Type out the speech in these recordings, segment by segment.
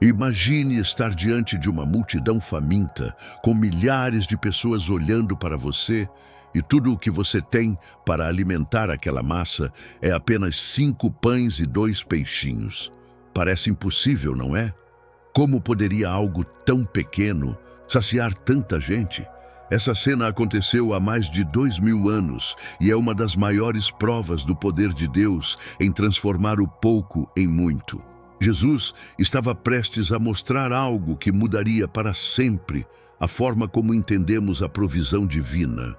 Imagine estar diante de uma multidão faminta, com milhares de pessoas olhando para você, e tudo o que você tem para alimentar aquela massa é apenas 5 pães e 2 peixinhos. Parece impossível, não é? Como poderia algo tão pequeno saciar tanta gente? Essa cena aconteceu há mais de 2000 anos e é uma das maiores provas do poder de Deus em transformar o pouco em muito. Jesus estava prestes a mostrar algo que mudaria para sempre a forma como entendemos a provisão divina.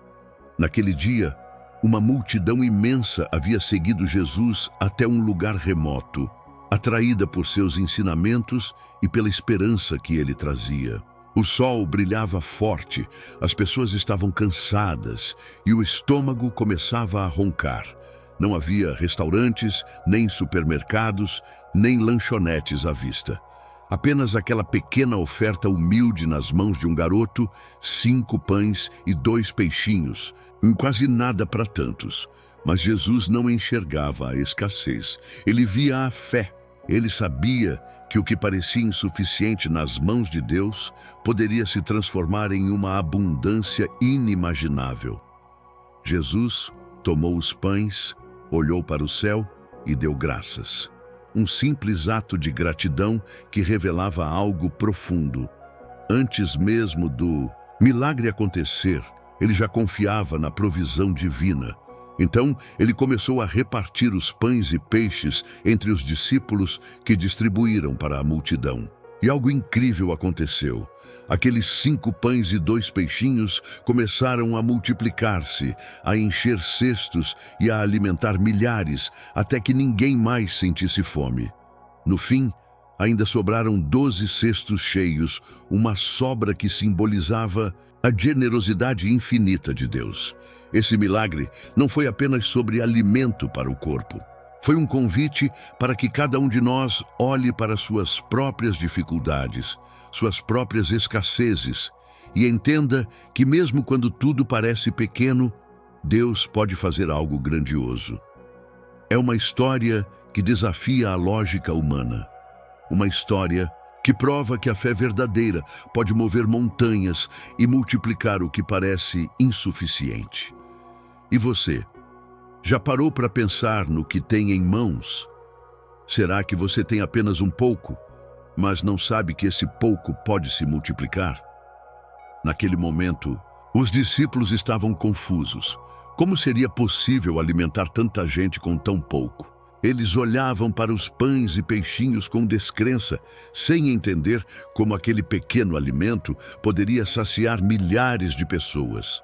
Naquele dia, uma multidão imensa havia seguido Jesus até um lugar remoto, atraída por seus ensinamentos e pela esperança que ele trazia. O sol brilhava forte, as pessoas estavam cansadas e o estômago começava a roncar. Não havia restaurantes, nem supermercados, nem lanchonetes à vista. Apenas aquela pequena oferta humilde nas mãos de um garoto, 5 pães e 2 peixinhos, quase nada para tantos. Mas Jesus não enxergava a escassez, ele via a fé. Ele sabia que o que parecia insuficiente nas mãos de Deus poderia se transformar em uma abundância inimaginável. Jesus tomou os pães, olhou para o céu e deu graças. Um simples ato de gratidão que revelava algo profundo. Antes mesmo do milagre acontecer, ele já confiava na provisão divina. Então, ele começou a repartir os pães e peixes entre os discípulos que distribuíram para a multidão. E algo incrível aconteceu. Aqueles 5 pães e 2 peixinhos começaram a multiplicar-se, a encher cestos e a alimentar milhares, até que ninguém mais sentisse fome. No fim, ainda sobraram 12 cestos cheios, uma sobra que simbolizava a generosidade infinita de Deus. Esse milagre não foi apenas sobre alimento para o corpo. Foi um convite para que cada um de nós olhe para suas próprias dificuldades, suas próprias escassezes, e entenda que mesmo quando tudo parece pequeno, Deus pode fazer algo grandioso. É uma história que desafia a lógica humana. Uma história que prova que a fé verdadeira pode mover montanhas e multiplicar o que parece insuficiente. E você? Já parou para pensar no que tem em mãos? Será que você tem apenas um pouco, mas não sabe que esse pouco pode se multiplicar? Naquele momento, os discípulos estavam confusos. Como seria possível alimentar tanta gente com tão pouco? Eles olhavam para os pães e peixinhos com descrença, sem entender como aquele pequeno alimento poderia saciar milhares de pessoas.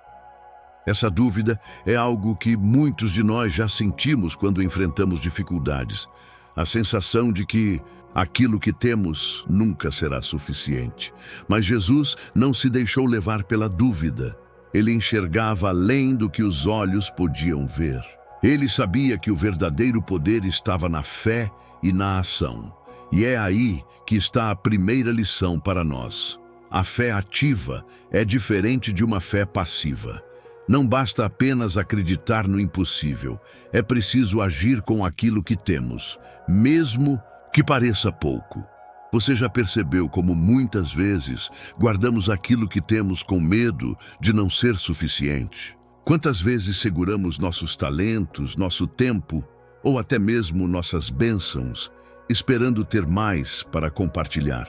Essa dúvida é algo que muitos de nós já sentimos quando enfrentamos dificuldades. A sensação de que aquilo que temos nunca será suficiente. Mas Jesus não se deixou levar pela dúvida. Ele enxergava além do que os olhos podiam ver. Ele sabia que o verdadeiro poder estava na fé e na ação. E é aí que está a primeira lição para nós. A fé ativa é diferente de uma fé passiva. Não basta apenas acreditar no impossível. É preciso agir com aquilo que temos, mesmo que pareça pouco. Você já percebeu como muitas vezes guardamos aquilo que temos com medo de não ser suficiente? Quantas vezes seguramos nossos talentos, nosso tempo ou até mesmo nossas bênçãos, esperando ter mais para compartilhar?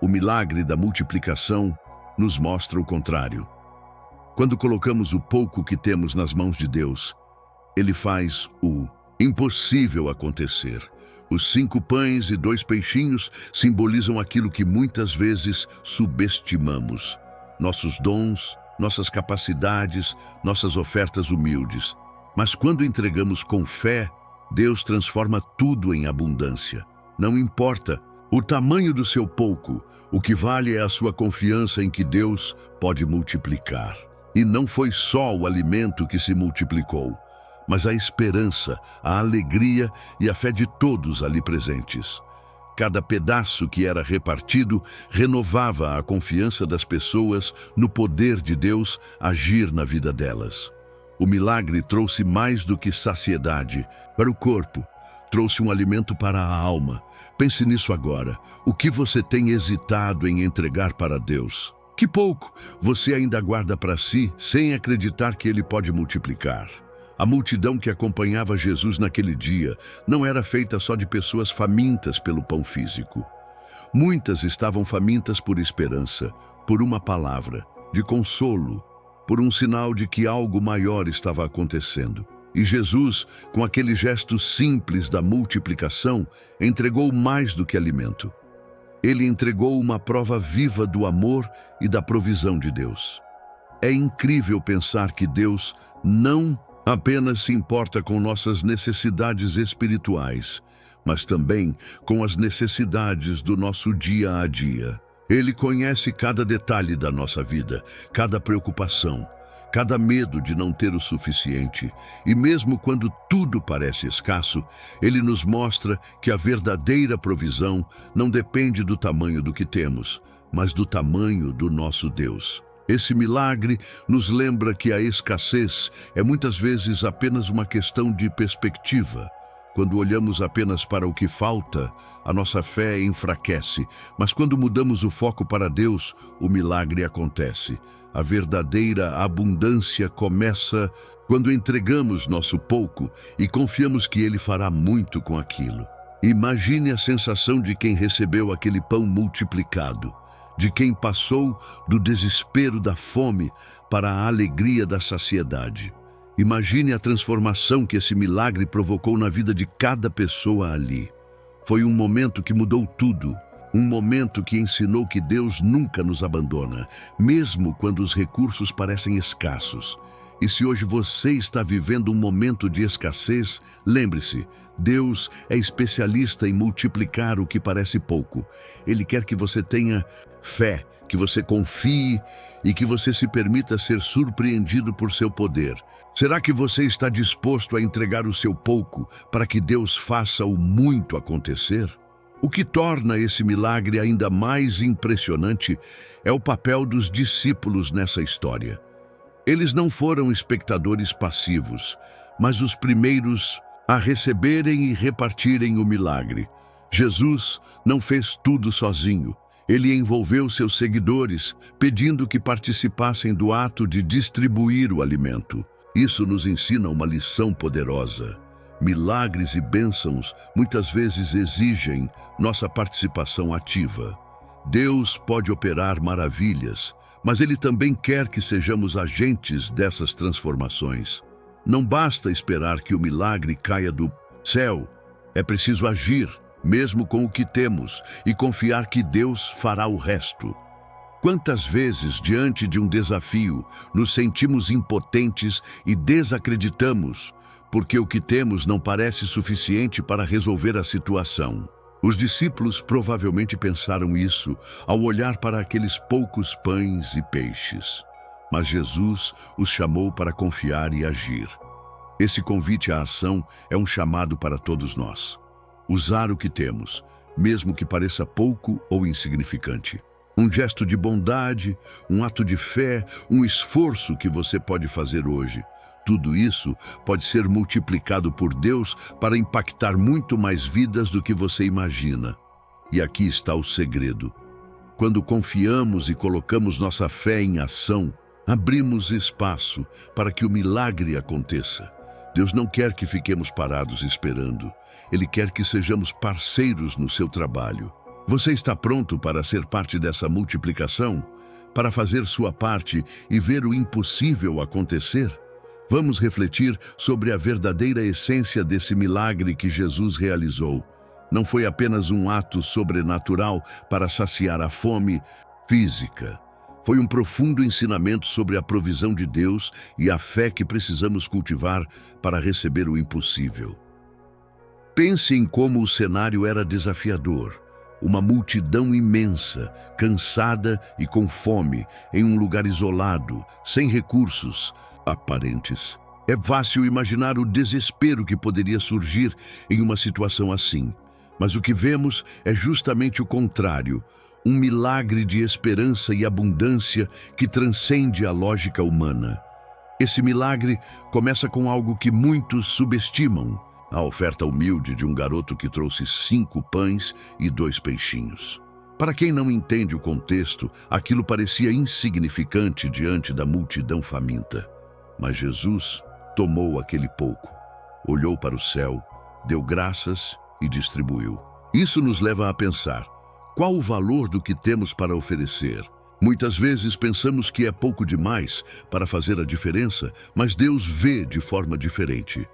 O milagre da multiplicação nos mostra o contrário. Quando colocamos o pouco que temos nas mãos de Deus, Ele faz o impossível acontecer. Os 5 pães e 2 peixinhos simbolizam aquilo que muitas vezes subestimamos: nossos dons, nossas capacidades, nossas ofertas humildes. Mas quando entregamos com fé, Deus transforma tudo em abundância. Não importa o tamanho do seu pouco, o que vale é a sua confiança em que Deus pode multiplicar. E não foi só o alimento que se multiplicou, mas a esperança, a alegria e a fé de todos ali presentes. Cada pedaço que era repartido renovava a confiança das pessoas no poder de Deus agir na vida delas. O milagre trouxe mais do que saciedade para o corpo, trouxe um alimento para a alma. Pense nisso agora. O que você tem hesitado em entregar para Deus? Que pouco você ainda guarda para si, sem acreditar que Ele pode multiplicar? A multidão que acompanhava Jesus naquele dia não era feita só de pessoas famintas pelo pão físico. Muitas estavam famintas por esperança, por uma palavra, de consolo, por um sinal de que algo maior estava acontecendo. E Jesus, com aquele gesto simples da multiplicação, entregou mais do que alimento. Ele entregou uma prova viva do amor e da provisão de Deus. É incrível pensar que Deus não apenas se importa com nossas necessidades espirituais, mas também com as necessidades do nosso dia a dia. Ele conhece cada detalhe da nossa vida, cada preocupação, cada medo de não ter o suficiente. E mesmo quando tudo parece escasso, Ele nos mostra que a verdadeira provisão não depende do tamanho do que temos, mas do tamanho do nosso Deus. Esse milagre nos lembra que a escassez é muitas vezes apenas uma questão de perspectiva. Quando olhamos apenas para o que falta, a nossa fé enfraquece. Mas quando mudamos o foco para Deus, o milagre acontece. A verdadeira abundância começa quando entregamos nosso pouco e confiamos que Ele fará muito com aquilo. Imagine a sensação de quem recebeu aquele pão multiplicado, de quem passou do desespero da fome para a alegria da saciedade. Imagine a transformação que esse milagre provocou na vida de cada pessoa ali. Foi um momento que mudou tudo. Um momento que ensinou que Deus nunca nos abandona, mesmo quando os recursos parecem escassos. E se hoje você está vivendo um momento de escassez, lembre-se, Deus é especialista em multiplicar o que parece pouco. Ele quer que você tenha fé, que você confie e que você se permita ser surpreendido por seu poder. Será que você está disposto a entregar o seu pouco para que Deus faça o muito acontecer? O que torna esse milagre ainda mais impressionante é o papel dos discípulos nessa história. Eles não foram espectadores passivos, mas os primeiros a receberem e repartirem o milagre. Jesus não fez tudo sozinho. Ele envolveu seus seguidores, pedindo que participassem do ato de distribuir o alimento. Isso nos ensina uma lição poderosa. Milagres e bênçãos muitas vezes exigem nossa participação ativa. Deus pode operar maravilhas, mas Ele também quer que sejamos agentes dessas transformações. Não basta esperar que o milagre caia do céu. É preciso agir, mesmo com o que temos, e confiar que Deus fará o resto. Quantas vezes, diante de um desafio, nos sentimos impotentes e desacreditamos, porque o que temos não parece suficiente para resolver a situação. Os discípulos provavelmente pensaram isso ao olhar para aqueles poucos pães e peixes. Mas Jesus os chamou para confiar e agir. Esse convite à ação é um chamado para todos nós. Usar o que temos, mesmo que pareça pouco ou insignificante. Um gesto de bondade, um ato de fé, um esforço que você pode fazer hoje. Tudo isso pode ser multiplicado por Deus para impactar muito mais vidas do que você imagina. E aqui está o segredo. Quando confiamos e colocamos nossa fé em ação, abrimos espaço para que o milagre aconteça. Deus não quer que fiquemos parados esperando. Ele quer que sejamos parceiros no seu trabalho. Você está pronto para ser parte dessa multiplicação? Para fazer sua parte e ver o impossível acontecer? Vamos refletir sobre a verdadeira essência desse milagre que Jesus realizou. Não foi apenas um ato sobrenatural para saciar a fome física. Foi um profundo ensinamento sobre a provisão de Deus e a fé que precisamos cultivar para receber o impossível. Pense em como o cenário era desafiador. Uma multidão imensa, cansada e com fome, em um lugar isolado, sem recursos aparentes. É fácil imaginar o desespero que poderia surgir em uma situação assim. Mas o que vemos é justamente o contrário. Um milagre de esperança e abundância que transcende a lógica humana. Esse milagre começa com algo que muitos subestimam: A oferta humilde de um garoto que trouxe 5 pães e 2 peixinhos. Para quem não entende o contexto, aquilo parecia insignificante diante da multidão faminta. Mas Jesus tomou aquele pouco, olhou para o céu, deu graças e distribuiu. Isso nos leva a pensar: qual o valor do que temos para oferecer? Muitas vezes pensamos que é pouco demais para fazer a diferença, mas Deus vê de forma diferente.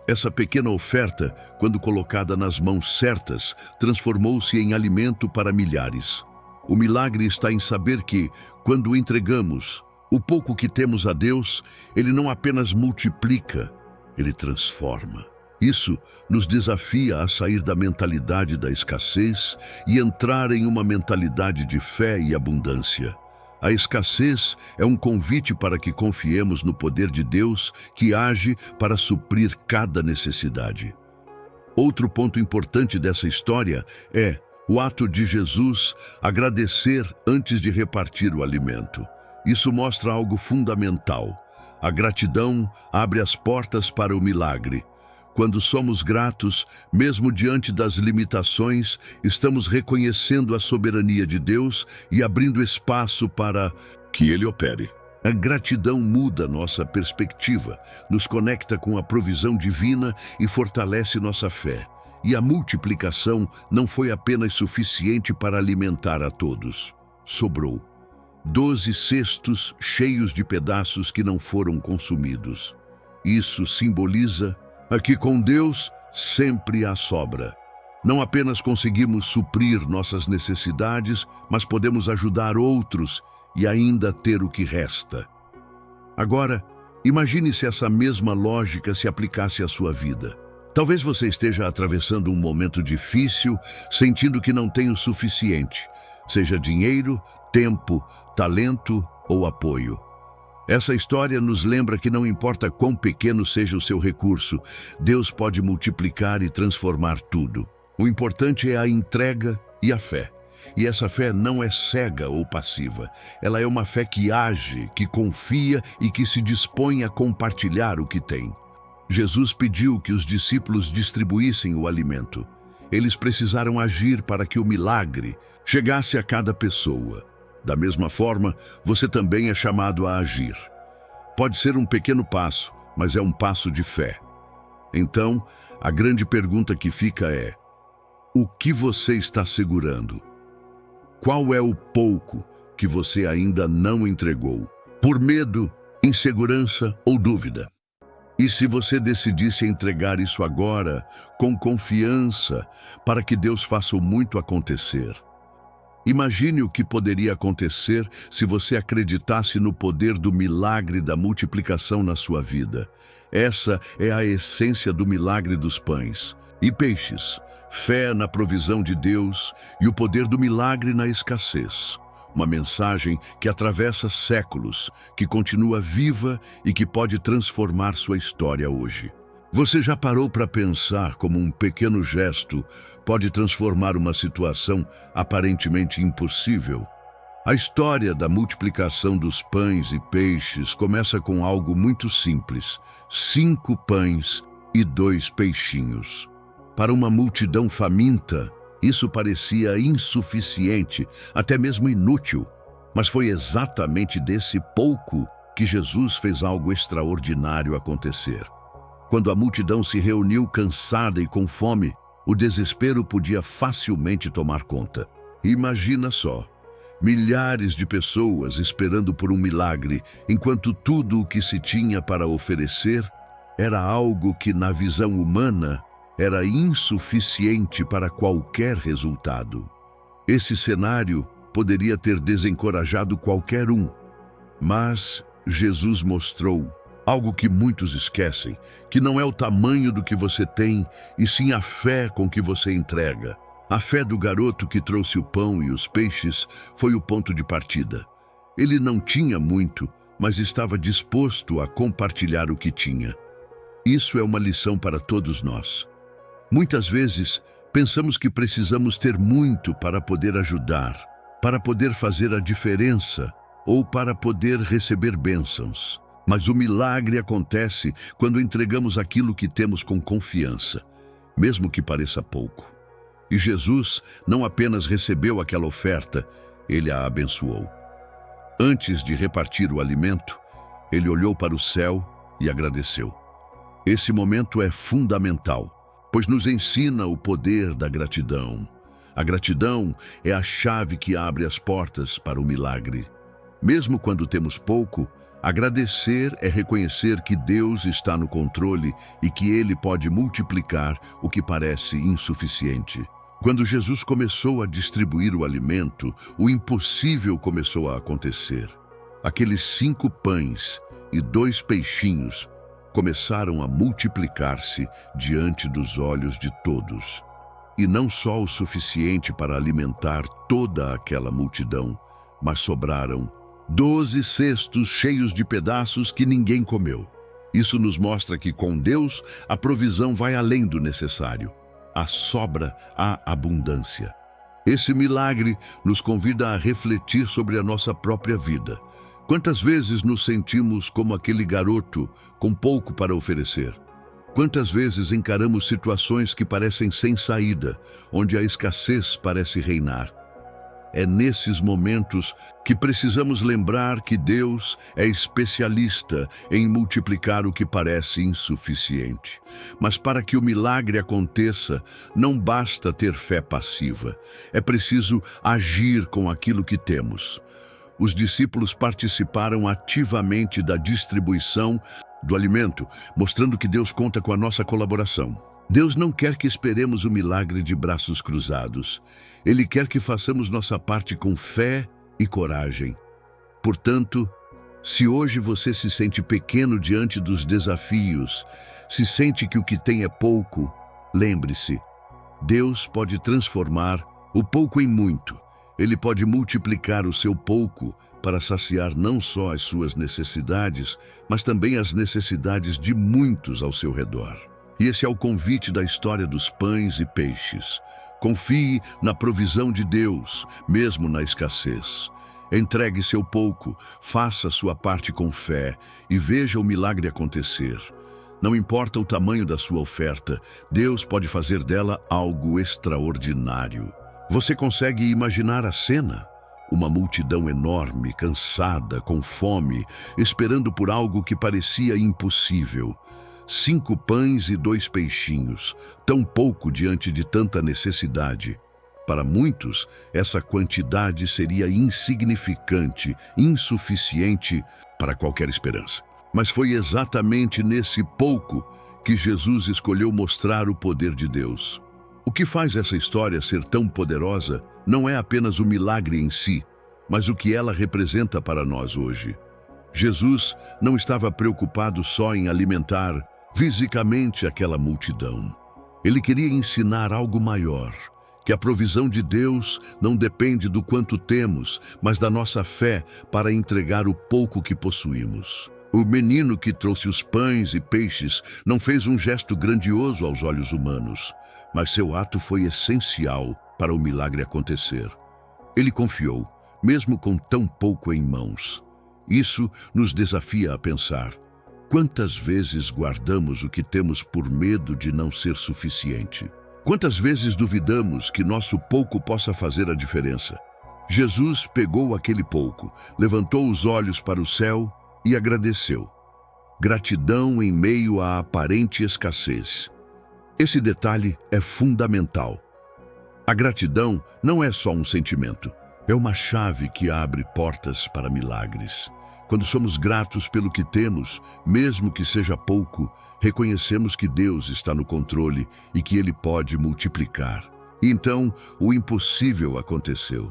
Essa pequena oferta, quando colocada nas mãos certas, transformou-se em alimento para milhares. O milagre está em saber que, quando entregamos o pouco que temos a Deus, Ele não apenas multiplica, Ele transforma. Isso nos desafia a sair da mentalidade da escassez e entrar em uma mentalidade de fé e abundância. A escassez é um convite para que confiemos no poder de Deus que age para suprir cada necessidade. Outro ponto importante dessa história é o ato de Jesus agradecer antes de repartir o alimento. Isso mostra algo fundamental. A gratidão abre as portas para o milagre. Quando somos gratos, mesmo diante das limitações, estamos reconhecendo a soberania de Deus e abrindo espaço para que Ele opere. A gratidão muda nossa perspectiva, nos conecta com a provisão divina e fortalece nossa fé. E a multiplicação não foi apenas suficiente para alimentar a todos. Sobrou 12 cestos cheios de pedaços que não foram consumidos. Isso simboliza que com Deus sempre há sobra. Não apenas conseguimos suprir nossas necessidades, mas podemos ajudar outros e ainda ter o que resta. Agora, imagine se essa mesma lógica se aplicasse à sua vida. Talvez você esteja atravessando um momento difícil, sentindo que não tem o suficiente, seja dinheiro, tempo, talento ou apoio. Essa história nos lembra que não importa quão pequeno seja o seu recurso, Deus pode multiplicar e transformar tudo. O importante é a entrega e a fé. E essa fé não é cega ou passiva. Ela é uma fé que age, que confia e que se dispõe a compartilhar o que tem. Jesus pediu que os discípulos distribuíssem o alimento. Eles precisaram agir para que o milagre chegasse a cada pessoa. Da mesma forma, você também é chamado a agir. Pode ser um pequeno passo, mas é um passo de fé. Então, a grande pergunta que fica é: o que você está segurando? Qual é o pouco que você ainda não entregou? Por medo, insegurança ou dúvida? E se você decidisse entregar isso agora, com confiança, para que Deus faça muito acontecer? Imagine o que poderia acontecer se você acreditasse no poder do milagre da multiplicação na sua vida. Essa é a essência do milagre dos pães e peixes, fé na provisão de Deus e o poder do milagre na escassez. Uma mensagem que atravessa séculos, que continua viva e que pode transformar sua história hoje. Você já parou para pensar como um pequeno gesto pode transformar uma situação aparentemente impossível? A história da multiplicação dos pães e peixes começa com algo muito simples: 5 pães e 2 peixinhos. Para uma multidão faminta, isso parecia insuficiente, até mesmo inútil. Mas foi exatamente desse pouco que Jesus fez algo extraordinário acontecer. Quando a multidão se reuniu cansada e com fome, o desespero podia facilmente tomar conta. Imagina só, milhares de pessoas esperando por um milagre, enquanto tudo o que se tinha para oferecer era algo que, na visão humana, era insuficiente para qualquer resultado. Esse cenário poderia ter desencorajado qualquer um, mas Jesus mostrou algo que muitos esquecem, que não é o tamanho do que você tem, e sim a fé com que você entrega. A fé do garoto que trouxe o pão e os peixes foi o ponto de partida. Ele não tinha muito, mas estava disposto a compartilhar o que tinha. Isso é uma lição para todos nós. Muitas vezes, pensamos que precisamos ter muito para poder ajudar, para poder fazer a diferença ou para poder receber bênçãos. Mas o milagre acontece quando entregamos aquilo que temos com confiança, mesmo que pareça pouco. E Jesus não apenas recebeu aquela oferta, ele a abençoou. Antes de repartir o alimento, ele olhou para o céu e agradeceu. Esse momento é fundamental, pois nos ensina o poder da gratidão. A gratidão é a chave que abre as portas para o milagre. Mesmo quando temos pouco, agradecer é reconhecer que Deus está no controle e que Ele pode multiplicar o que parece insuficiente. Quando Jesus começou a distribuir o alimento, o impossível começou a acontecer. Aqueles 5 pães e 2 peixinhos começaram a multiplicar-se diante dos olhos de todos. E não só o suficiente para alimentar toda aquela multidão, mas sobraram 12 cestos cheios de pedaços que ninguém comeu. Isso nos mostra que com Deus a provisão vai além do necessário. Há sobra, há abundância. Esse milagre nos convida a refletir sobre a nossa própria vida. Quantas vezes nos sentimos como aquele garoto com pouco para oferecer? Quantas vezes encaramos situações que parecem sem saída, onde a escassez parece reinar? É nesses momentos que precisamos lembrar que Deus é especialista em multiplicar o que parece insuficiente. Mas para que o milagre aconteça, não basta ter fé passiva. É preciso agir com aquilo que temos. Os discípulos participaram ativamente da distribuição do alimento, mostrando que Deus conta com a nossa colaboração. Deus não quer que esperemos o milagre de braços cruzados. Ele quer que façamos nossa parte com fé e coragem. Portanto, se hoje você se sente pequeno diante dos desafios, se sente que o que tem é pouco, lembre-se, Deus pode transformar o pouco em muito. Ele pode multiplicar o seu pouco para saciar não só as suas necessidades, mas também as necessidades de muitos ao seu redor. E esse é o convite da história dos pães e peixes. Confie na provisão de Deus, mesmo na escassez. Entregue seu pouco, faça sua parte com fé e veja o milagre acontecer. Não importa o tamanho da sua oferta, Deus pode fazer dela algo extraordinário. Você consegue imaginar a cena? Uma multidão enorme, cansada, com fome, esperando por algo que parecia impossível. 5 pães e 2 peixinhos, tão pouco diante de tanta necessidade. Para muitos, essa quantidade seria insignificante, insuficiente para qualquer esperança. Mas foi exatamente nesse pouco que Jesus escolheu mostrar o poder de Deus. O que faz essa história ser tão poderosa não é apenas o milagre em si, mas o que ela representa para nós hoje. Jesus não estava preocupado só em alimentar fisicamente aquela multidão. Ele queria ensinar algo maior, que a provisão de Deus não depende do quanto temos, mas da nossa fé para entregar o pouco que possuímos. O menino que trouxe os pães e peixes não fez um gesto grandioso aos olhos humanos, mas seu ato foi essencial para o milagre acontecer. Ele confiou, mesmo com tão pouco em mãos. Isso nos desafia a pensar: quantas vezes guardamos o que temos por medo de não ser suficiente? Quantas vezes duvidamos que nosso pouco possa fazer a diferença? Jesus pegou aquele pouco, levantou os olhos para o céu e agradeceu. Gratidão em meio à aparente escassez. Esse detalhe é fundamental. A gratidão não é só um sentimento, é uma chave que abre portas para milagres. Quando somos gratos pelo que temos, mesmo que seja pouco, reconhecemos que Deus está no controle e que Ele pode multiplicar. E então, o impossível aconteceu.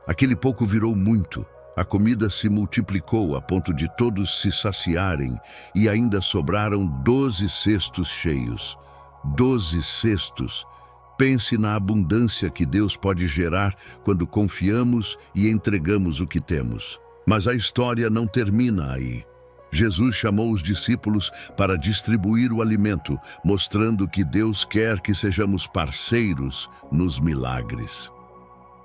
Aquele pouco virou muito. A comida se multiplicou a ponto de todos se saciarem e ainda sobraram 12 cestos cheios. 12 cestos. Pense na abundância que Deus pode gerar quando confiamos e entregamos o que temos. Mas a história não termina aí. Jesus chamou os discípulos para distribuir o alimento, mostrando que Deus quer que sejamos parceiros nos milagres.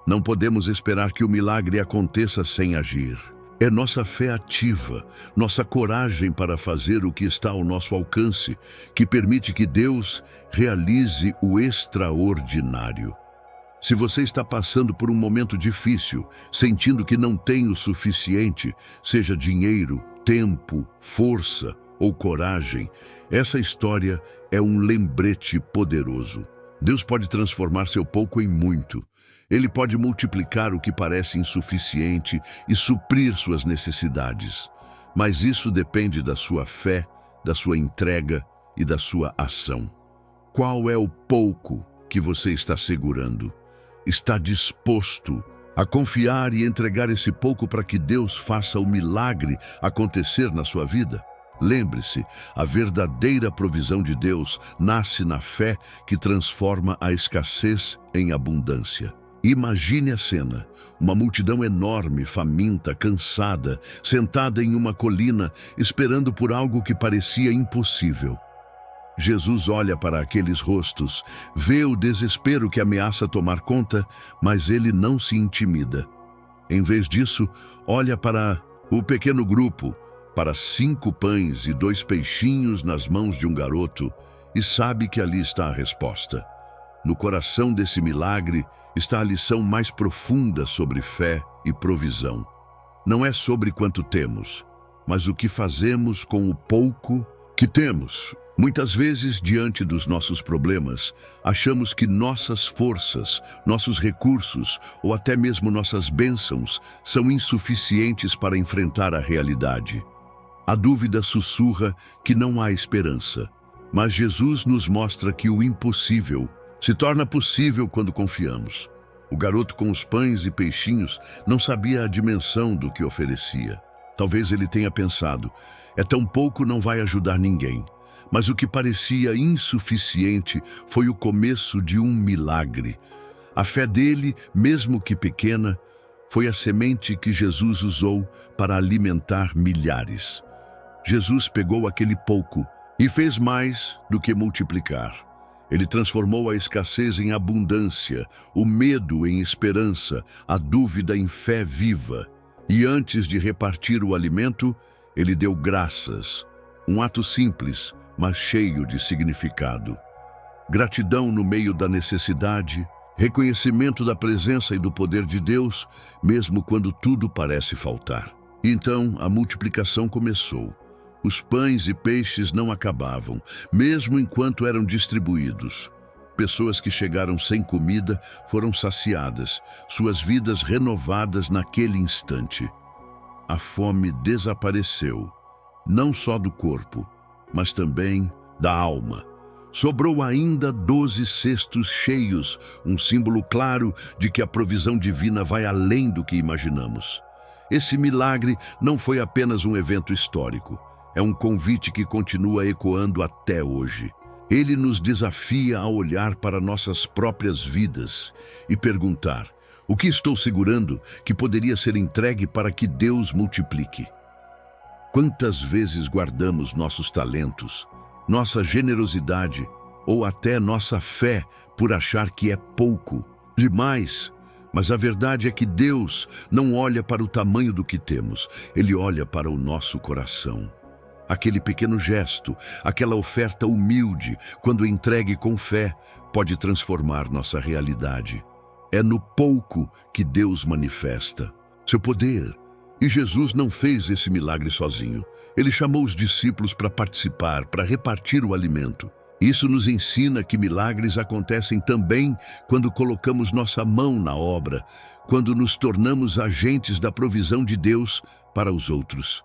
Não podemos esperar que o milagre aconteça sem agir. É nossa fé ativa, nossa coragem para fazer o que está ao nosso alcance, que permite que Deus realize o extraordinário. Se você está passando por um momento difícil, sentindo que não tem o suficiente, seja dinheiro, tempo, força ou coragem, essa história é um lembrete poderoso. Deus pode transformar seu pouco em muito. Ele pode multiplicar o que parece insuficiente e suprir suas necessidades. Mas isso depende da sua fé, da sua entrega e da sua ação. Qual é o pouco que você está segurando? Está disposto a confiar e entregar esse pouco para que Deus faça o milagre acontecer na sua vida? Lembre-se, a verdadeira provisão de Deus nasce na fé que transforma a escassez em abundância. Imagine a cena, uma multidão enorme, faminta, cansada, sentada em uma colina, esperando por algo que parecia impossível. Jesus olha para aqueles rostos, vê o desespero que ameaça tomar conta, mas ele não se intimida. Em vez disso, olha para o pequeno grupo, para 5 pães e 2 peixinhos nas mãos de um garoto, e sabe que ali está a resposta. No coração desse milagre está a lição mais profunda sobre fé e provisão. Não é sobre quanto temos, mas o que fazemos com o pouco que temos. Muitas vezes, diante dos nossos problemas, achamos que nossas forças, nossos recursos ou até mesmo nossas bênçãos são insuficientes para enfrentar a realidade. A dúvida sussurra que não há esperança, mas Jesus nos mostra que o impossível se torna possível quando confiamos. O garoto com os pães e peixinhos não sabia a dimensão do que oferecia. Talvez ele tenha pensado, é tão pouco, não vai ajudar ninguém. Mas o que parecia insuficiente foi o começo de um milagre. A fé dele, mesmo que pequena, foi a semente que Jesus usou para alimentar milhares. Jesus pegou aquele pouco e fez mais do que multiplicar. Ele transformou a escassez em abundância, o medo em esperança, a dúvida em fé viva. E antes de repartir o alimento, ele deu graças. Um ato simples, mas cheio de significado. Gratidão no meio da necessidade, reconhecimento da presença e do poder de Deus, mesmo quando tudo parece faltar. Então a multiplicação começou. Os pães e peixes não acabavam, mesmo enquanto eram distribuídos. Pessoas que chegaram sem comida foram saciadas, suas vidas renovadas naquele instante. A fome desapareceu, não só do corpo, mas também da alma. Sobrou ainda 12 cestos cheios, um símbolo claro de que a provisão divina vai além do que imaginamos. Esse milagre não foi apenas um evento histórico, é um convite que continua ecoando até hoje. Ele nos desafia a olhar para nossas próprias vidas e perguntar: o que estou segurando que poderia ser entregue para que Deus multiplique? Quantas vezes guardamos nossos talentos, nossa generosidade ou até nossa fé por achar que é pouco, demais? Mas a verdade é que Deus não olha para o tamanho do que temos, Ele olha para o nosso coração. Aquele pequeno gesto, aquela oferta humilde, quando entregue com fé, pode transformar nossa realidade. É no pouco que Deus manifesta seu poder. E Jesus não fez esse milagre sozinho. Ele chamou os discípulos para participar, para repartir o alimento. Isso nos ensina que milagres acontecem também quando colocamos nossa mão na obra, quando nos tornamos agentes da provisão de Deus para os outros.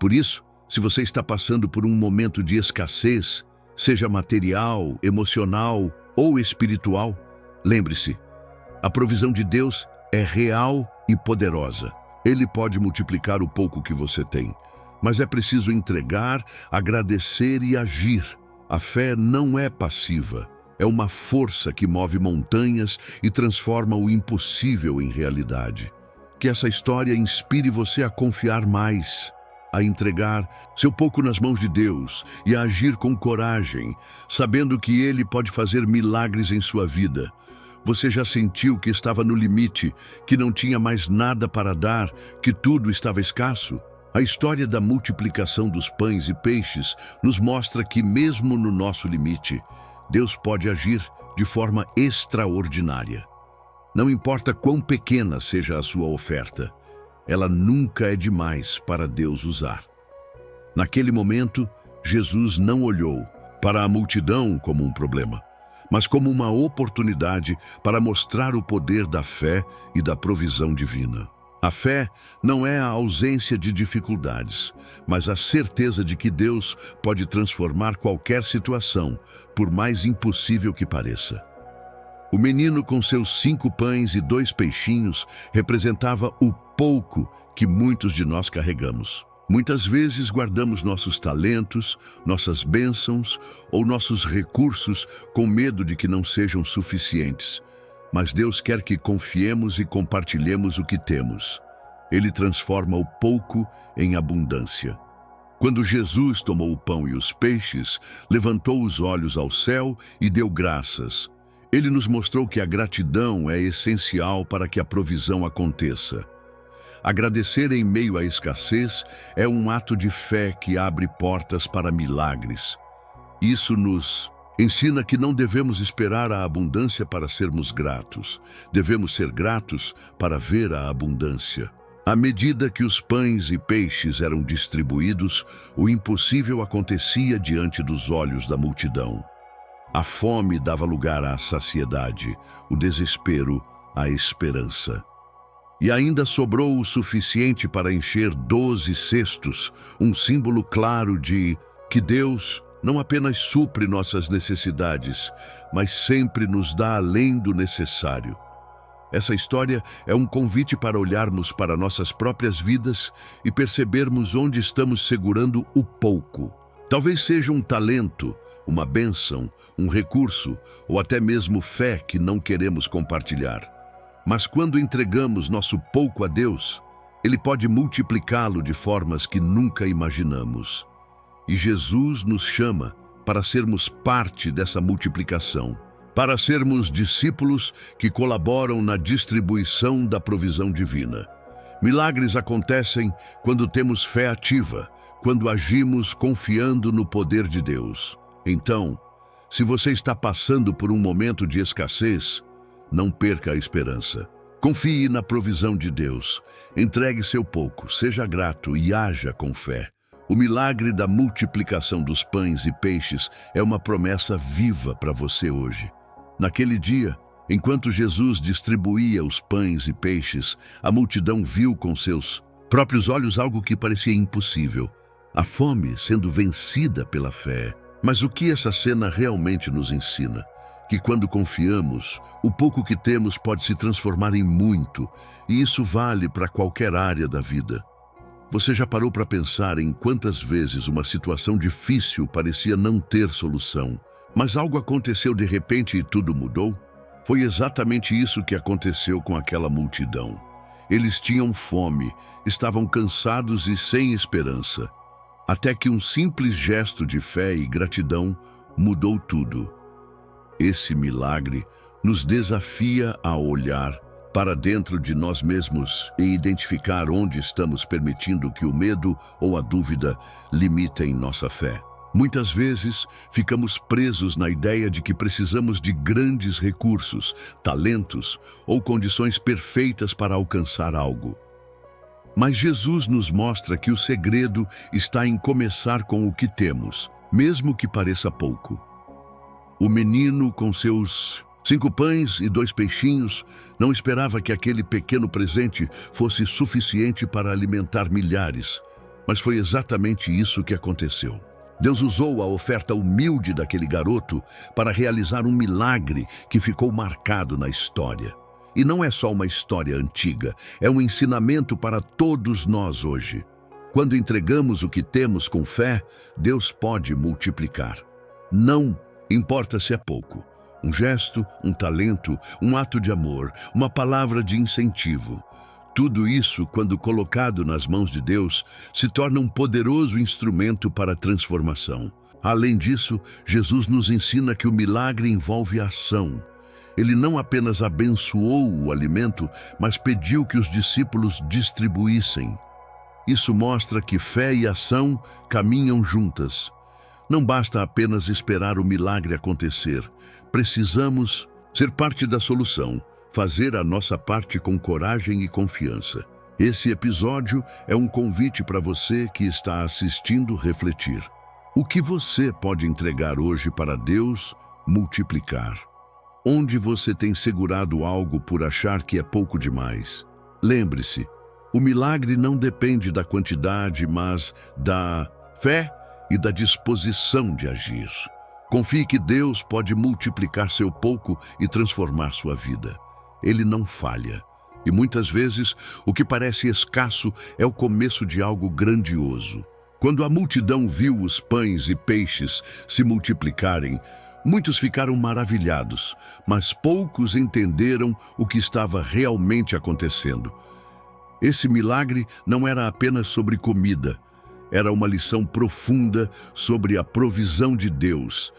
Por isso, se você está passando por um momento de escassez, seja material, emocional ou espiritual, lembre-se, a provisão de Deus é real e poderosa. Ele pode multiplicar o pouco que você tem, mas é preciso entregar, agradecer e agir. A fé não é passiva, é uma força que move montanhas e transforma o impossível em realidade. Que essa história inspire você a confiar mais, a entregar seu pouco nas mãos de Deus e a agir com coragem, sabendo que Ele pode fazer milagres em sua vida. Você já sentiu que estava no limite, que não tinha mais nada para dar, que tudo estava escasso? A história da multiplicação dos pães e peixes nos mostra que, mesmo no nosso limite, Deus pode agir de forma extraordinária. Não importa quão pequena seja a sua oferta, ela nunca é demais para Deus usar. Naquele momento, Jesus não olhou para a multidão como um problema, mas como uma oportunidade para mostrar o poder da fé e da provisão divina. A fé não é a ausência de dificuldades, mas a certeza de que Deus pode transformar qualquer situação, por mais impossível que pareça. O menino com seus 5 pães e 2 peixinhos representava o pouco que muitos de nós carregamos. Muitas vezes guardamos nossos talentos, nossas bênçãos ou nossos recursos com medo de que não sejam suficientes. Mas Deus quer que confiemos e compartilhemos o que temos. Ele transforma o pouco em abundância. Quando Jesus tomou o pão e os peixes, levantou os olhos ao céu e deu graças. Ele nos mostrou que a gratidão é essencial para que a provisão aconteça. Agradecer em meio à escassez é um ato de fé que abre portas para milagres. Isso nos ensina que não devemos esperar a abundância para sermos gratos. Devemos ser gratos para ver a abundância. À medida que os pães e peixes eram distribuídos, o impossível acontecia diante dos olhos da multidão. A fome dava lugar à saciedade, o desespero à esperança. E ainda sobrou o suficiente para encher 12 cestos, um símbolo claro de que Deus não apenas supre nossas necessidades, mas sempre nos dá além do necessário. Essa história é um convite para olharmos para nossas próprias vidas e percebermos onde estamos segurando o pouco. Talvez seja um talento, uma bênção, um recurso ou até mesmo fé que não queremos compartilhar. Mas quando entregamos nosso pouco a Deus, Ele pode multiplicá-lo de formas que nunca imaginamos. E Jesus nos chama para sermos parte dessa multiplicação, para sermos discípulos que colaboram na distribuição da provisão divina. Milagres acontecem quando temos fé ativa, quando agimos confiando no poder de Deus. Então, se você está passando por um momento de escassez, não perca a esperança. Confie na provisão de Deus. Entregue seu pouco, seja grato e haja com fé. O milagre da multiplicação dos pães e peixes é uma promessa viva para você hoje. Naquele dia, enquanto Jesus distribuía os pães e peixes, a multidão viu com seus próprios olhos algo que parecia impossível: a fome sendo vencida pela fé. Mas o que essa cena realmente nos ensina? Que quando confiamos, o pouco que temos pode se transformar em muito, e isso vale para qualquer área da vida. Você já parou para pensar em quantas vezes uma situação difícil parecia não ter solução, mas algo aconteceu de repente e tudo mudou? Foi exatamente isso que aconteceu com aquela multidão. Eles tinham fome, estavam cansados e sem esperança, até que um simples gesto de fé e gratidão mudou tudo. Esse milagre nos desafia a olhar para dentro de nós mesmos e identificar onde estamos permitindo que o medo ou a dúvida limitem nossa fé. Muitas vezes, ficamos presos na ideia de que precisamos de grandes recursos, talentos ou condições perfeitas para alcançar algo. Mas Jesus nos mostra que o segredo está em começar com o que temos, mesmo que pareça pouco. O menino, com seus 5 pães e 2 peixinhos, não esperava que aquele pequeno presente fosse suficiente para alimentar milhares, mas foi exatamente isso que aconteceu. Deus usou a oferta humilde daquele garoto para realizar um milagre que ficou marcado na história. E não é só uma história antiga, é um ensinamento para todos nós hoje. Quando entregamos o que temos com fé, Deus pode multiplicar. Não importa se é pouco. Um gesto, um talento, um ato de amor, uma palavra de incentivo. Tudo isso, quando colocado nas mãos de Deus, se torna um poderoso instrumento para a transformação. Além disso, Jesus nos ensina que o milagre envolve ação. Ele não apenas abençoou o alimento, mas pediu que os discípulos distribuíssem. Isso mostra que fé e ação caminham juntas. Não basta apenas esperar o milagre acontecer. Precisamos ser parte da solução, fazer a nossa parte com coragem e confiança. Esse episódio é um convite para você que está assistindo refletir. O que você pode entregar hoje para Deus multiplicar? Onde você tem segurado algo por achar que é pouco demais? Lembre-se, o milagre não depende da quantidade, mas da fé e da disposição de agir. Confie que Deus pode multiplicar seu pouco e transformar sua vida. Ele não falha. E muitas vezes, o que parece escasso é o começo de algo grandioso. Quando a multidão viu os pães e peixes se multiplicarem, muitos ficaram maravilhados, mas poucos entenderam o que estava realmente acontecendo. Esse milagre não era apenas sobre comida, era uma lição profunda sobre a provisão de Deus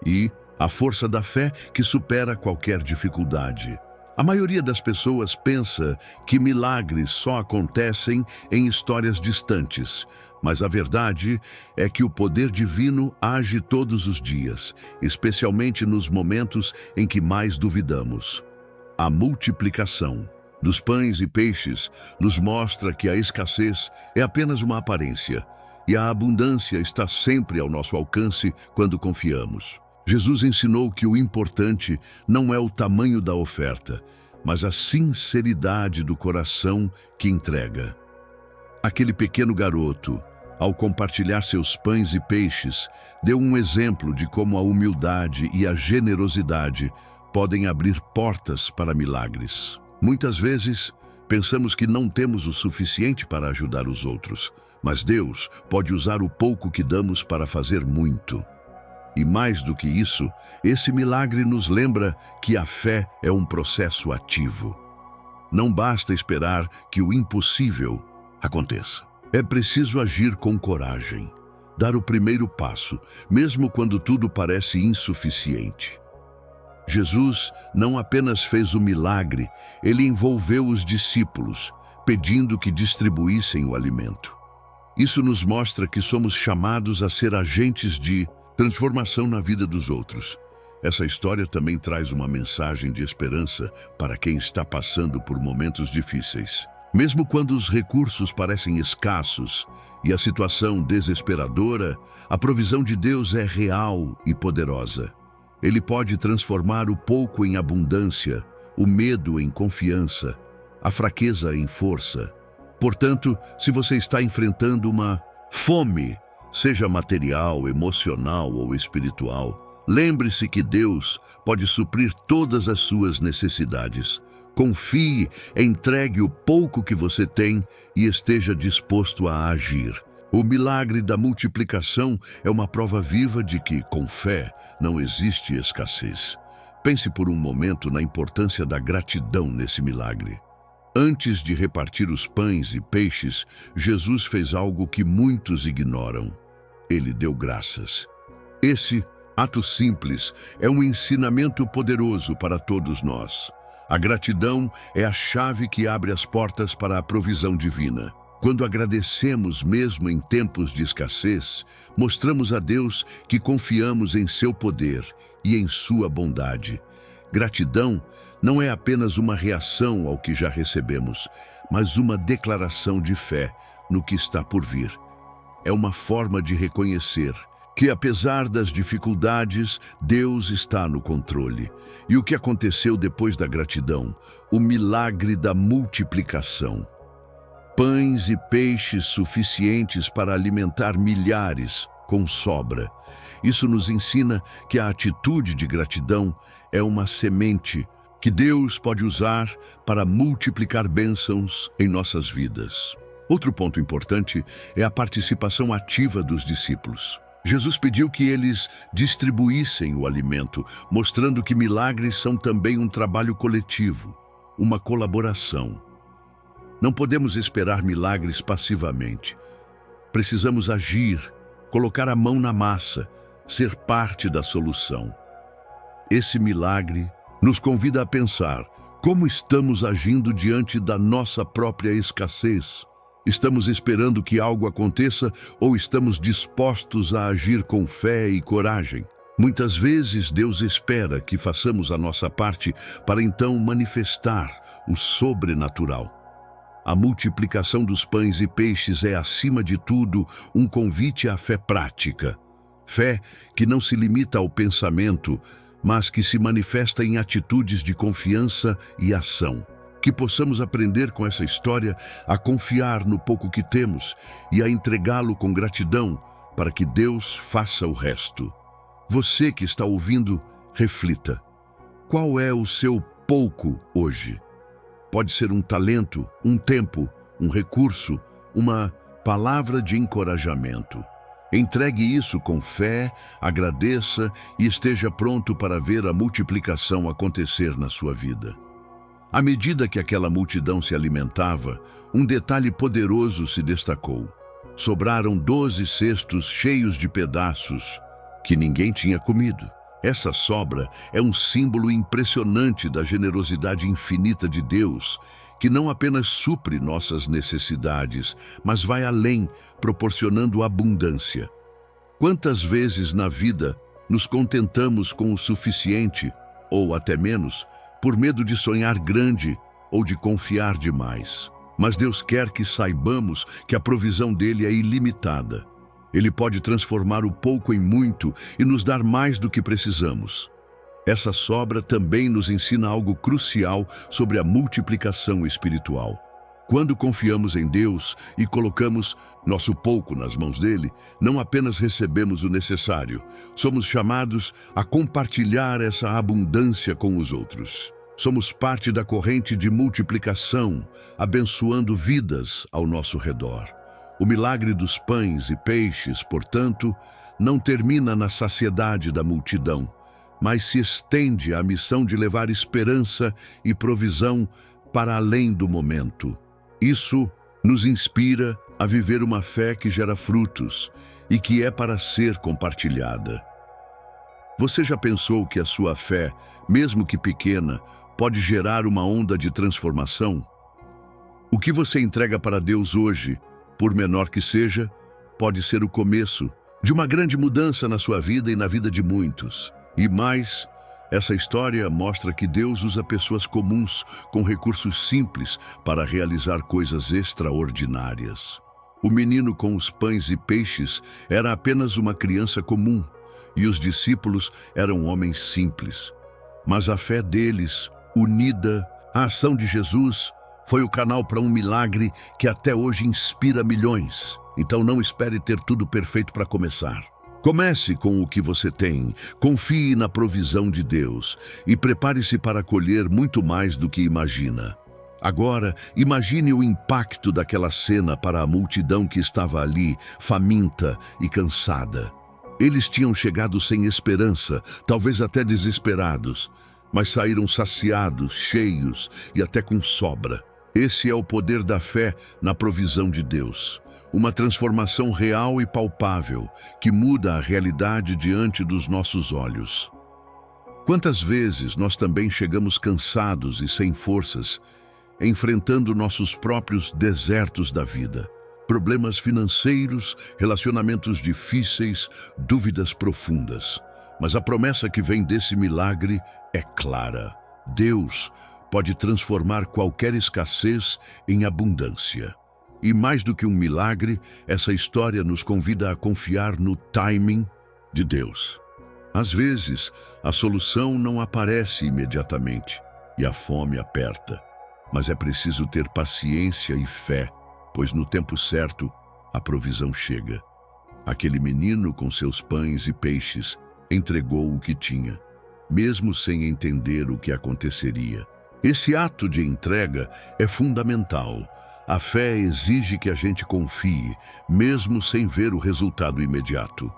e a força da fé que supera qualquer dificuldade. A maioria das pessoas pensa que milagres só acontecem em histórias distantes, mas a verdade é que o poder divino age todos os dias, especialmente nos momentos em que mais duvidamos. A multiplicação dos pães e peixes nos mostra que a escassez é apenas uma aparência e a abundância está sempre ao nosso alcance quando confiamos. Jesus ensinou que o importante não é o tamanho da oferta, mas a sinceridade do coração que entrega. Aquele pequeno garoto, ao compartilhar seus pães e peixes, deu um exemplo de como a humildade e a generosidade podem abrir portas para milagres. Muitas vezes, pensamos que não temos o suficiente para ajudar os outros, mas Deus pode usar o pouco que damos para fazer muito. E mais do que isso, esse milagre nos lembra que a fé é um processo ativo. Não basta esperar que o impossível aconteça. É preciso agir com coragem, dar o primeiro passo, mesmo quando tudo parece insuficiente. Jesus não apenas fez o milagre, ele envolveu os discípulos, pedindo que distribuíssem o alimento. Isso nos mostra que somos chamados a ser agentes de transformação na vida dos outros. Essa história também traz uma mensagem de esperança para quem está passando por momentos difíceis. Mesmo quando os recursos parecem escassos e a situação desesperadora, a provisão de Deus é real e poderosa. Ele pode transformar o pouco em abundância, o medo em confiança, a fraqueza em força. Portanto, se você está enfrentando uma fome, seja material, emocional ou espiritual, lembre-se que Deus pode suprir todas as suas necessidades. Confie, entregue o pouco que você tem e esteja disposto a agir. O milagre da multiplicação é uma prova viva de que, com fé, não existe escassez. Pense por um momento na importância da gratidão nesse milagre. Antes de repartir os pães e peixes, Jesus fez algo que muitos ignoram. Ele deu graças. Esse ato simples é um ensinamento poderoso para todos nós. A gratidão é a chave que abre as portas para a provisão divina. Quando agradecemos mesmo em tempos de escassez, mostramos a Deus que confiamos em seu poder e em sua bondade. Gratidão não é apenas uma reação ao que já recebemos, mas uma declaração de fé no que está por vir. É uma forma de reconhecer que, apesar das dificuldades, Deus está no controle. E o que aconteceu depois da gratidão? O milagre da multiplicação. Pães e peixes suficientes para alimentar milhares com sobra. Isso nos ensina que a atitude de gratidão é uma semente que Deus pode usar para multiplicar bênçãos em nossas vidas. Outro ponto importante é a participação ativa dos discípulos. Jesus pediu que eles distribuíssem o alimento, mostrando que milagres são também um trabalho coletivo, uma colaboração. Não podemos esperar milagres passivamente. Precisamos agir, colocar a mão na massa, ser parte da solução. Esse milagre nos convida a pensar como estamos agindo diante da nossa própria escassez. Estamos esperando que algo aconteça ou estamos dispostos a agir com fé e coragem? Muitas vezes Deus espera que façamos a nossa parte para então manifestar o sobrenatural. A multiplicação dos pães e peixes é, acima de tudo, um convite à fé prática. Fé que não se limita ao pensamento, mas que se manifesta em atitudes de confiança e ação. Que possamos aprender com essa história a confiar no pouco que temos e a entregá-lo com gratidão para que Deus faça o resto. Você que está ouvindo, reflita. Qual é o seu pouco hoje? Pode ser um talento, um tempo, um recurso, uma palavra de encorajamento. Entregue isso com fé, agradeça e esteja pronto para ver a multiplicação acontecer na sua vida. À medida que aquela multidão se alimentava, um detalhe poderoso se destacou. Sobraram 12 cestos cheios de pedaços que ninguém tinha comido. Essa sobra é um símbolo impressionante da generosidade infinita de Deus, que não apenas supre nossas necessidades, mas vai além, proporcionando abundância. Quantas vezes na vida nos contentamos com o suficiente, ou até menos, por medo de sonhar grande ou de confiar demais? Mas Deus quer que saibamos que a provisão dele é ilimitada. Ele pode transformar o pouco em muito e nos dar mais do que precisamos. Essa sobra também nos ensina algo crucial sobre a multiplicação espiritual. Quando confiamos em Deus e colocamos nosso pouco nas mãos dele, não apenas recebemos o necessário, somos chamados a compartilhar essa abundância com os outros. Somos parte da corrente de multiplicação, abençoando vidas ao nosso redor. O milagre dos pães e peixes, portanto, não termina na saciedade da multidão, mas se estende à missão de levar esperança e provisão para além do momento. Isso nos inspira a viver uma fé que gera frutos e que é para ser compartilhada. Você já pensou que a sua fé, mesmo que pequena, pode gerar uma onda de transformação? O que você entrega para Deus hoje, por menor que seja, pode ser o começo de uma grande mudança na sua vida e na vida de muitos. E mais, essa história mostra que Deus usa pessoas comuns, com recursos simples, para realizar coisas extraordinárias. O menino com os pães e peixes era apenas uma criança comum, e os discípulos eram homens simples. Mas a fé deles, unida à ação de Jesus, foi o canal para um milagre que até hoje inspira milhões. Então não espere ter tudo perfeito para começar. Comece com o que você tem, confie na provisão de Deus e prepare-se para colher muito mais do que imagina. Agora, imagine o impacto daquela cena para a multidão que estava ali, faminta e cansada. Eles tinham chegado sem esperança, talvez até desesperados, mas saíram saciados, cheios e até com sobra. Esse é o poder da fé na provisão de Deus. Uma transformação real e palpável que muda a realidade diante dos nossos olhos. Quantas vezes nós também chegamos cansados e sem forças, enfrentando nossos próprios desertos da vida? Problemas financeiros, relacionamentos difíceis, dúvidas profundas. Mas a promessa que vem desse milagre é clara. Deus pode transformar qualquer escassez em abundância. E mais do que um milagre, essa história nos convida a confiar no timing de Deus. Às vezes, a solução não aparece imediatamente e a fome aperta, mas é preciso ter paciência e fé, pois no tempo certo, a provisão chega. Aquele menino com seus pães e peixes entregou o que tinha, mesmo sem entender o que aconteceria. Esse ato de entrega é fundamental. A fé exige que a gente confie, mesmo sem ver o resultado imediato.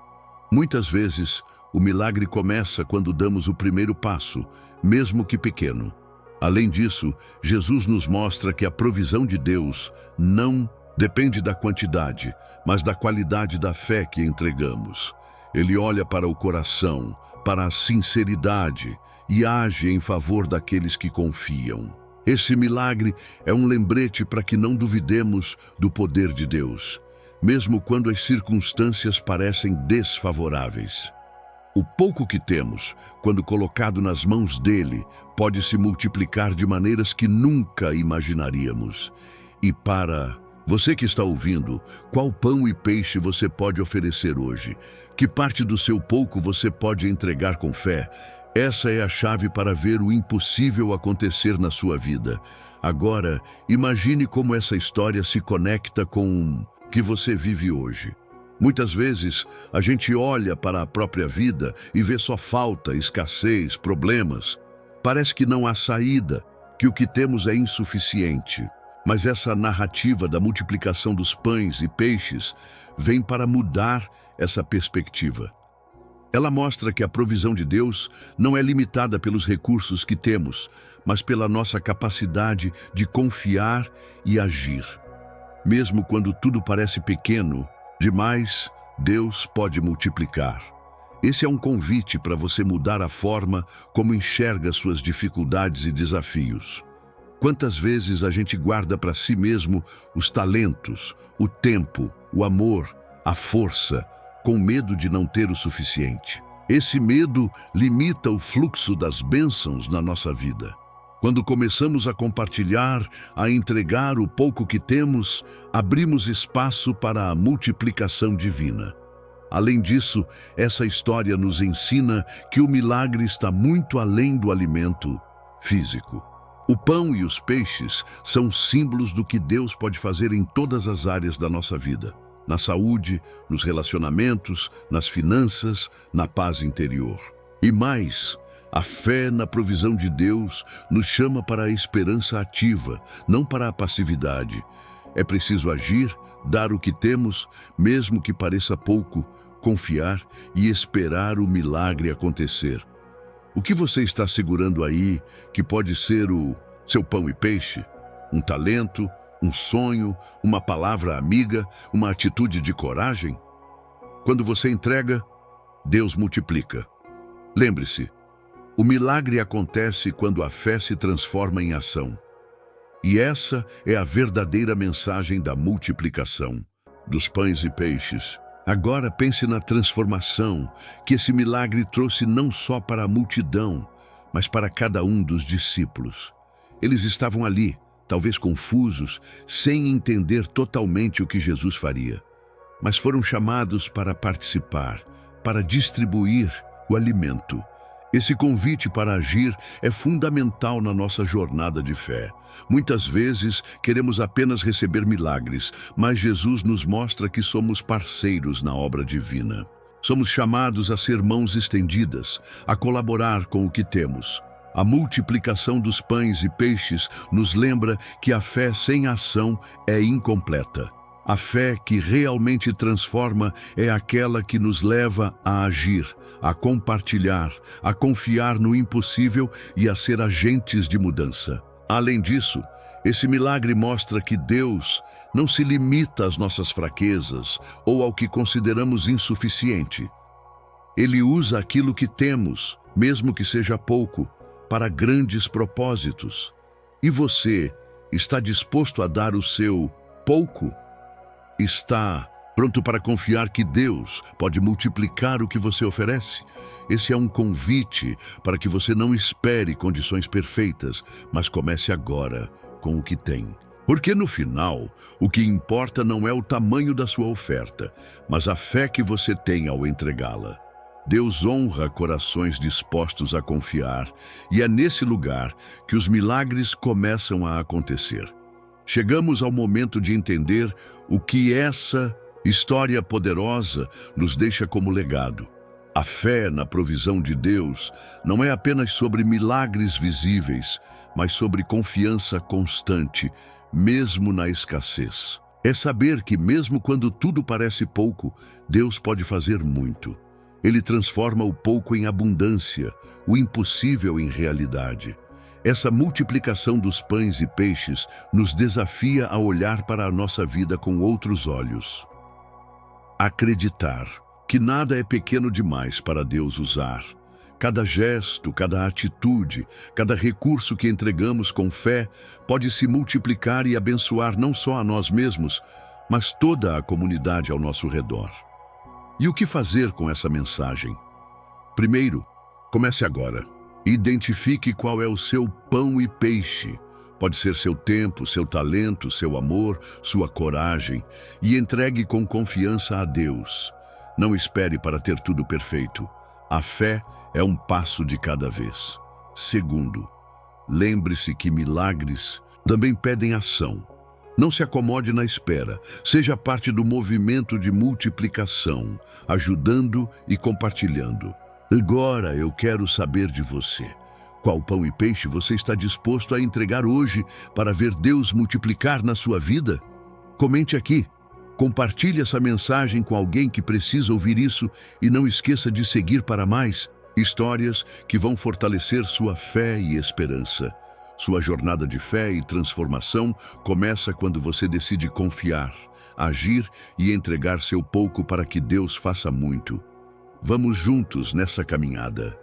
Muitas vezes, o milagre começa quando damos o primeiro passo, mesmo que pequeno. Além disso, Jesus nos mostra que a provisão de Deus não depende da quantidade, mas da qualidade da fé que entregamos. Ele olha para o coração, para a sinceridade e age em favor daqueles que confiam. Esse milagre é um lembrete para que não duvidemos do poder de Deus, mesmo quando as circunstâncias parecem desfavoráveis. O pouco que temos, quando colocado nas mãos dele, pode se multiplicar de maneiras que nunca imaginaríamos. E para você que está ouvindo, qual pão e peixe você pode oferecer hoje? Que parte do seu pouco você pode entregar com fé? Essa é a chave para ver o impossível acontecer na sua vida. Agora, imagine como essa história se conecta com o que você vive hoje. Muitas vezes, a gente olha para a própria vida e vê só falta, escassez, problemas. Parece que não há saída, que o que temos é insuficiente. Mas essa narrativa da multiplicação dos pães e peixes vem para mudar essa perspectiva. Ela mostra que a provisão de Deus não é limitada pelos recursos que temos, mas pela nossa capacidade de confiar e agir. Mesmo quando tudo parece pequeno demais, Deus pode multiplicar. Esse é um convite para você mudar a forma como enxerga suas dificuldades e desafios. Quantas vezes a gente guarda para si mesmo os talentos, o tempo, o amor, a força, com medo de não ter o suficiente? Esse medo limita o fluxo das bênçãos na nossa vida. Quando começamos a compartilhar, a entregar o pouco que temos, abrimos espaço para a multiplicação divina. Além disso, essa história nos ensina que o milagre está muito além do alimento físico. O pão e os peixes são símbolos do que Deus pode fazer em todas as áreas da nossa vida. Na saúde, nos relacionamentos, nas finanças, na paz interior. E mais, a fé na provisão de Deus nos chama para a esperança ativa, não para a passividade. É preciso agir, dar o que temos, mesmo que pareça pouco, confiar e esperar o milagre acontecer. O que você está segurando aí, que pode ser o seu pão e peixe? Um talento, um sonho, uma palavra amiga, uma atitude de coragem? Quando você entrega, Deus multiplica. Lembre-se, o milagre acontece quando a fé se transforma em ação. E essa é a verdadeira mensagem da multiplicação dos pães e peixes. Agora pense na transformação que esse milagre trouxe não só para a multidão, mas para cada um dos discípulos. Eles estavam ali, talvez confusos, sem entender totalmente o que Jesus faria. Mas foram chamados para participar, para distribuir o alimento. Esse convite para agir é fundamental na nossa jornada de fé. Muitas vezes queremos apenas receber milagres, mas Jesus nos mostra que somos parceiros na obra divina. Somos chamados a ser mãos estendidas, a colaborar com o que temos. A multiplicação dos pães e peixes nos lembra que a fé sem ação é incompleta. A fé que realmente transforma é aquela que nos leva a agir, a compartilhar, a confiar no impossível e a ser agentes de mudança. Além disso, esse milagre mostra que Deus não se limita às nossas fraquezas ou ao que consideramos insuficiente. Ele usa aquilo que temos, mesmo que seja pouco, para grandes propósitos. E você está disposto a dar o seu pouco? Está pronto para confiar que Deus pode multiplicar o que você oferece? Esse é um convite para que você não espere condições perfeitas, mas comece agora com o que tem. Porque no final, o que importa não é o tamanho da sua oferta, mas a fé que você tem ao entregá-la. Deus honra corações dispostos a confiar, e é nesse lugar que os milagres começam a acontecer. Chegamos ao momento de entender o que essa história poderosa nos deixa como legado. A fé na provisão de Deus não é apenas sobre milagres visíveis, mas sobre confiança constante, mesmo na escassez. É saber que mesmo quando tudo parece pouco, Deus pode fazer muito. Ele transforma o pouco em abundância, o impossível em realidade. Essa multiplicação dos pães e peixes nos desafia a olhar para a nossa vida com outros olhos. Acreditar que nada é pequeno demais para Deus usar, Cada gesto, cada atitude, cada recurso que entregamos com fé pode se multiplicar e abençoar não só a nós mesmos, mas toda a comunidade ao nosso redor. E o que fazer com essa mensagem? Primeiro, comece agora. Identifique qual é o seu pão e peixe. Pode ser seu tempo, seu talento, seu amor, sua coragem, e entregue com confiança a Deus. Não espere para ter tudo perfeito. A fé é um passo de cada vez. Segundo, lembre-se que milagres também pedem ação. Não se acomode na espera. Seja parte do movimento de multiplicação, ajudando e compartilhando. Agora eu quero saber de você. Qual pão e peixe você está disposto a entregar hoje para ver Deus multiplicar na sua vida? Comente aqui. Compartilhe essa mensagem com alguém que precisa ouvir isso e não esqueça de seguir para mais histórias que vão fortalecer sua fé e esperança. Sua jornada de fé e transformação começa quando você decide confiar, agir e entregar seu pouco para que Deus faça muito. Vamos juntos nessa caminhada.